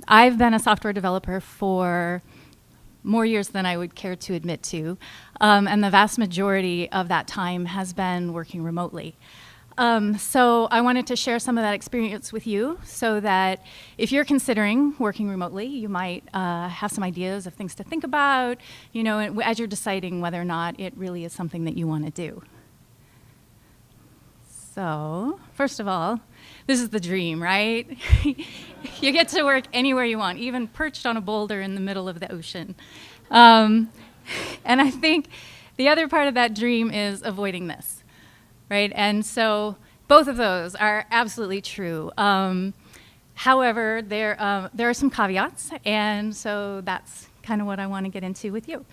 I've been a software developer for more years than I would care to admit to, and the vast majority of that time has been working remotely. So I wanted to share some of that experience with you so that if you're considering working remotely, you might have some ideas of things to think about, you know, as you're deciding whether or not it really is something that you want to do. So, first of all, this is the dream, right? You get to work anywhere you want, even perched on a boulder in the middle of the ocean. And I think the other part of that dream is avoiding this, right? And so both of those are absolutely true. However, there are some caveats, and so that's kind of what I want to get into with you.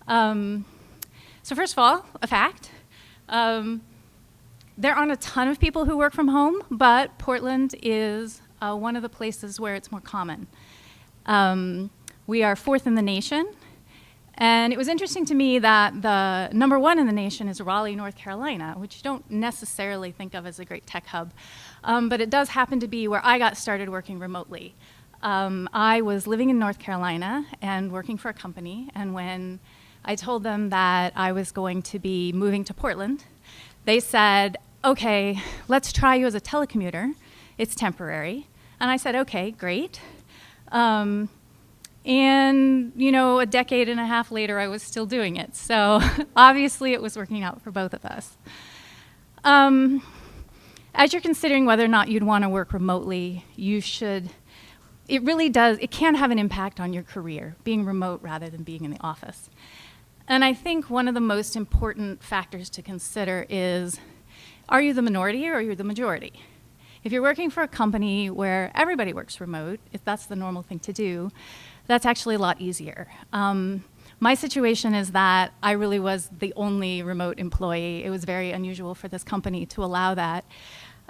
So first of all, a fact. There aren't a ton of people who work from home, but Portland is one of the places where it's more common. We are 4th in the nation, and it was interesting to me that the number 1 in the nation is Raleigh, North Carolina, which you don't necessarily think of as a great tech hub, but it does happen to be where I got started working remotely. I was living in North Carolina and working for a company, and when I told them that I was going to be moving to Portland, they said, okay, let's try you as a telecommuter. It's temporary. And I said, okay, great. And, you know, a decade and a half later, I was still doing it. So obviously, it was working out for both of us. As you're considering whether or not you'd want to work remotely, you should, it really does, it can have an impact on your career, being remote rather than being in the office. And I think one of the most important factors to consider is, are you the minority or are you the majority? If you're working for a company where everybody works remote, if that's the normal thing to do, that's actually a lot easier. My situation is that I really was the only remote employee. It was very unusual for this company to allow that.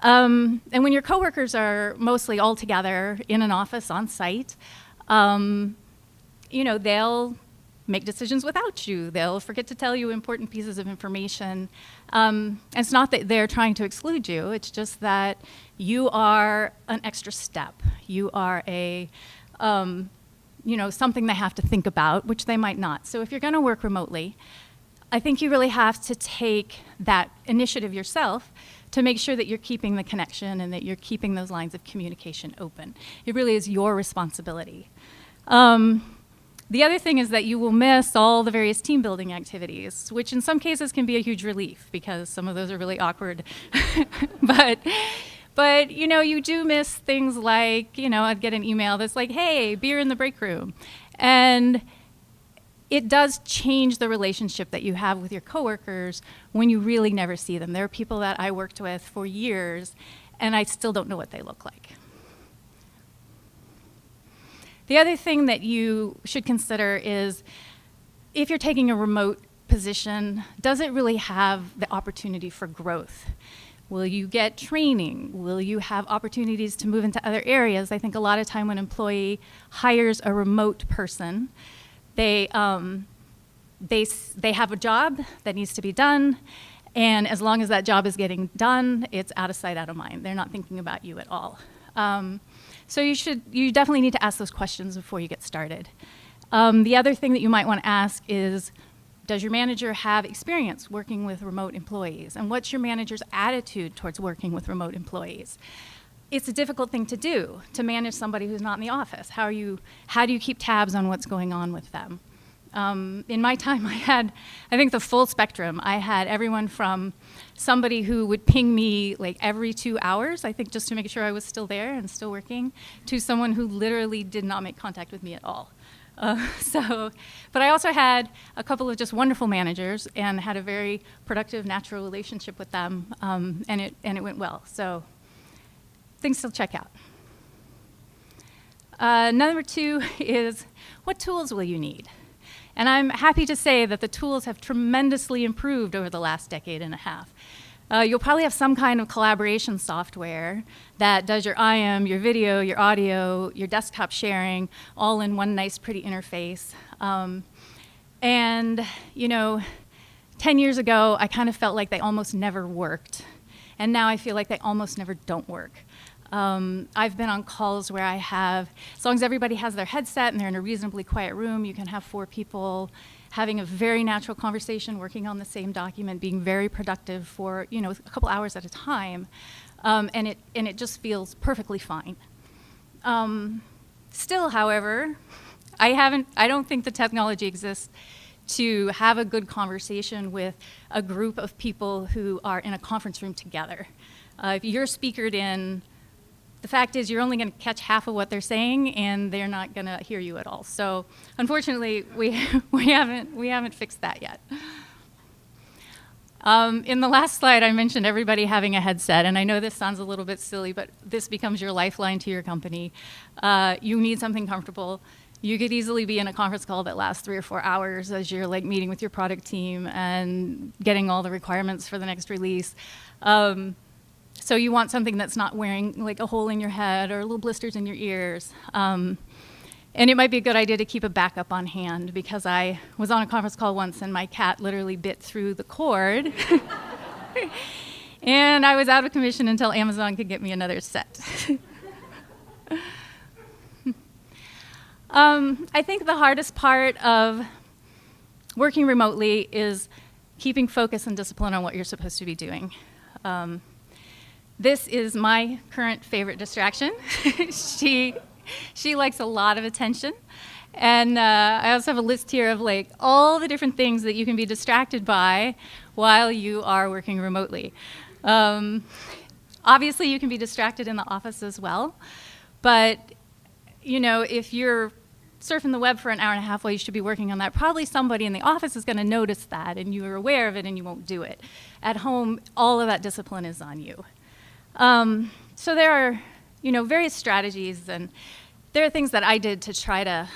And when your coworkers are mostly all together in an office on site, you know, they'll make decisions without you. They'll forget to tell you important pieces of information. And it's not that they're trying to exclude you, it's just that you are an extra step. You are a, you know, something they have to think about, which they might not. So if you're gonna work remotely, I think you really have to take that initiative yourself to make sure that you're keeping the connection and that you're keeping those lines of communication open. It really is your responsibility. The other thing is that you will miss all the various team building activities, which in some cases can be a huge relief because some of those are really awkward. But you know, you do miss things like, you know, I'd get an email that's like, hey, beer in the break room. And it does change the relationship that you have with your coworkers when you really never see them. There are people that I worked with for years, and I still don't know what they look like. The other thing that you should consider is if you're taking a remote position, does it really have the opportunity for growth? Will you get training? Will you have opportunities to move into other areas? I think a lot of time when an employee hires a remote person, they have a job that needs to be done, and as long as that job is getting done, it's out of sight, out of mind. They're not thinking about you at all. So you definitely need to ask those questions before you get started. The other thing that you might want to ask is, does your manager have experience working with remote employees? And what's your manager's attitude towards working with remote employees? It's a difficult thing to do, to manage somebody who's not in the office. How do you keep tabs on what's going on with them? In my time, I had, I think, the full spectrum. I had everyone from somebody who would ping me like every 2 hours, I think just to make sure I was still there and still working, to someone who literally did not make contact with me at all. But I also had a couple of just wonderful managers and had a very productive, natural relationship with them, and it went well. So things to check out. Number 2 is, what tools will you need? And I'm happy to say that the tools have tremendously improved over the last decade and a half. You'll probably have some kind of collaboration software that does your IM, your video, your audio, your desktop sharing, all in one nice, pretty interface. And, you know, 10 years ago, I kind of felt like they almost never worked. And now I feel like they almost never don't work. I've been on calls where I have, as long as everybody has their headset and they're in a reasonably quiet room, you can have 4 people having a very natural conversation, working on the same document, being very productive for a couple hours at a time, and it just feels perfectly fine. Still, however, I don't think the technology exists to have a good conversation with a group of people who are in a conference room together. If you're speakered in, the fact is you're only going to catch half of what they're saying, and they're not going to hear you at all. So, unfortunately, we haven't fixed that yet. In the last slide, I mentioned everybody having a headset, and I know this sounds a little bit silly, but this becomes your lifeline to your company. You need something comfortable. You could easily be in a conference call that lasts 3 or 4 hours as you're meeting with your product team and getting all the requirements for the next release. So you want something that's not wearing a hole in your head or little blisters in your ears. And it might be a good idea to keep a backup on hand, because I was on a conference call once and my cat literally bit through the cord. And I was out of commission until Amazon could get me another set. I think the hardest part of working remotely is keeping focus and discipline on what you're supposed to be doing. This is my current favorite distraction. She likes a lot of attention. And I also have a list here of all the different things that you can be distracted by while you are working remotely. Obviously, you can be distracted in the office as well. But, if you're surfing the web for an hour and a half while you should be working on that, probably somebody in the office is going to notice that, and you are aware of it, and you won't do it. At home, all of that discipline is on you. So there are, various strategies, and there are things that I did to try to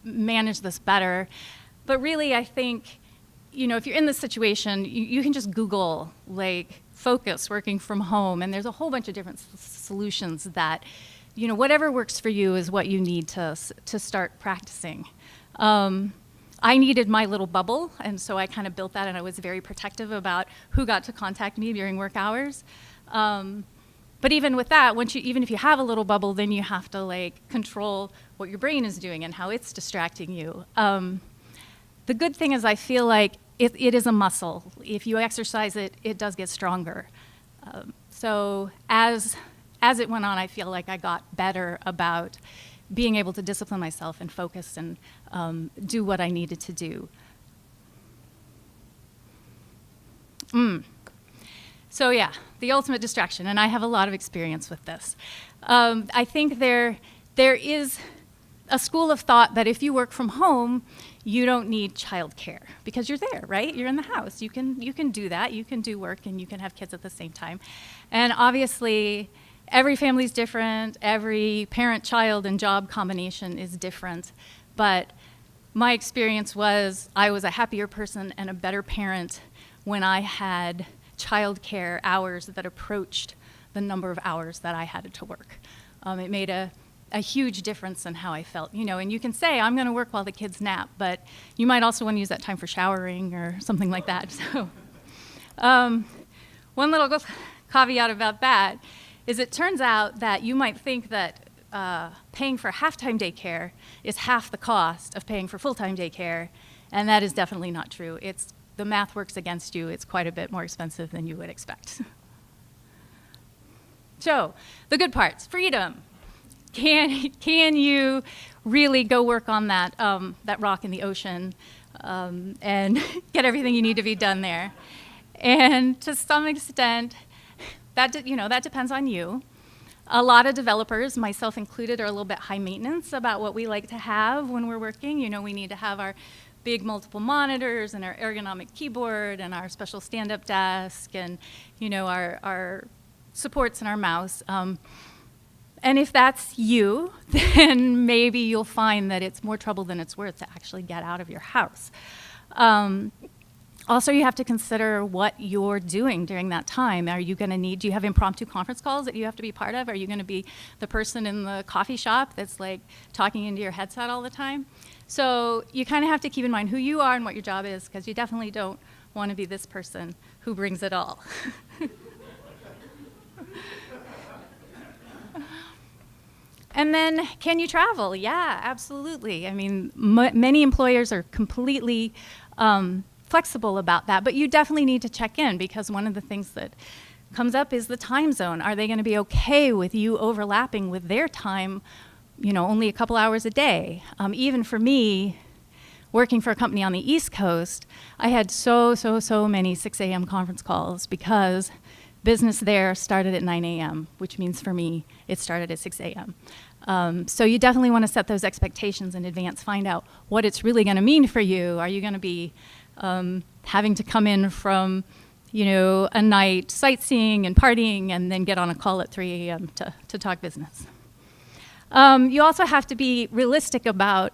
manage this better. But really, I think, if you're in this situation, you can just Google, focus working from home, and there's a whole bunch of different solutions that, whatever works for you is what you need to start practicing. I needed my little bubble, and so I kind of built that, and I was very protective about who got to contact me during work hours. But even with that, even if you have a little bubble, then you have to control what your brain is doing and how it's distracting you. The good thing is I feel like it is a muscle. If you exercise it, it does get stronger. So as it went on, I feel like I got better about being able to discipline myself and focus and do what I needed to do. So yeah, the ultimate distraction, and I have a lot of experience with this. I think there is a school of thought that if you work from home, you don't need childcare because you're there, right? You're in the house. You can do that. You can do work and you can have kids at the same time. And obviously, every family's different. Every parent-child and job combination is different. But my experience was I was a happier person and a better parent when I had childcare hours that approached the number of hours that I had to work. It made a huge difference in how I felt, and you can say, I'm going to work while the kids nap, but you might also want to use that time for showering or something like that. So one little caveat about that is it turns out that you might think that paying for half-time daycare is half the cost of paying for full-time daycare, and that is definitely not true. The math works against you. It's quite a bit more expensive than you would expect. So, the good parts, freedom. Can you really go work on that rock in the ocean and get everything you need to be done there? And to some extent, that depends on you. A lot of developers, myself included, are a little bit high maintenance about what we like to have when we're working. We need to have our big multiple monitors and our ergonomic keyboard and our special stand-up desk and our supports and our mouse. And if that's you, then maybe you'll find that it's more trouble than it's worth to actually get out of your house. Also, you have to consider what you're doing during that time. Do you have impromptu conference calls that you have to be part of? Are you going to be the person in the coffee shop that's talking into your headset all the time? So you kind of have to keep in mind who you are and what your job is, because you definitely don't want to be this person who brings it all. And then, can you travel? Yeah, absolutely. I mean, many employers are completely flexible about that, but you definitely need to check in, because one of the things that comes up is the time zone. Are they going to be okay with you overlapping with their time, only a couple hours a day? Even for me, working for a company on the East Coast, I had so many 6 a.m. conference calls because business there started at 9 a.m., which means for me, it started at 6 a.m. So you definitely want to set those expectations in advance, find out what it's really going to mean for you. Are you going to be having to come in from, a night sightseeing and partying and then get on a call at 3 a.m. to talk business? You also have to be realistic about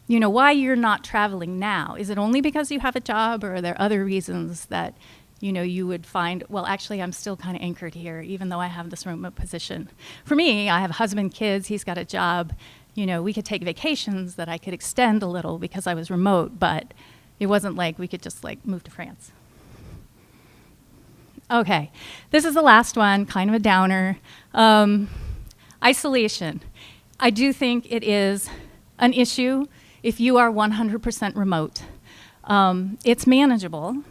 why you're not traveling now. Is it only because you have a job, or are there other reasons that you would find, well, actually, I'm still kind of anchored here, even though I have this remote position? For me, I have a husband, kids, he's got a job. We could take vacations that I could extend a little because I was remote, but it wasn't like we could just move to France. Okay, this is the last one, kind of a downer. Isolation. I do think it is an issue if you are 100% remote. It's manageable,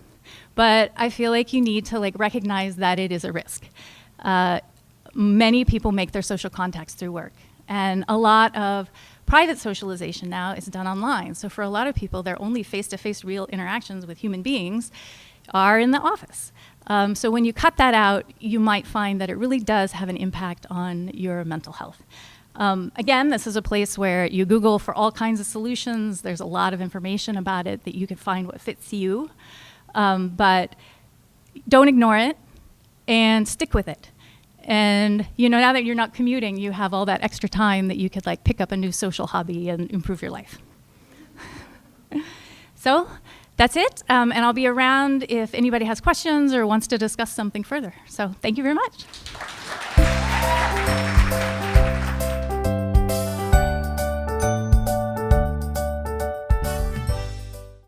but I feel like you need to recognize that it is a risk. Many people make their social contacts through work, and a lot of private socialization now is done online. So for a lot of people, their only face-to-face real interactions with human beings are in the office. So when you cut that out, you might find that it really does have an impact on your mental health. Again, this is a place where you Google for all kinds of solutions. There's a lot of information about it that you can find what fits you. But don't ignore it and stick with it. And now that you're not commuting, you have all that extra time that you could pick up a new social hobby and improve your life. So that's it. And I'll be around if anybody has questions or wants to discuss something further. So thank you very much.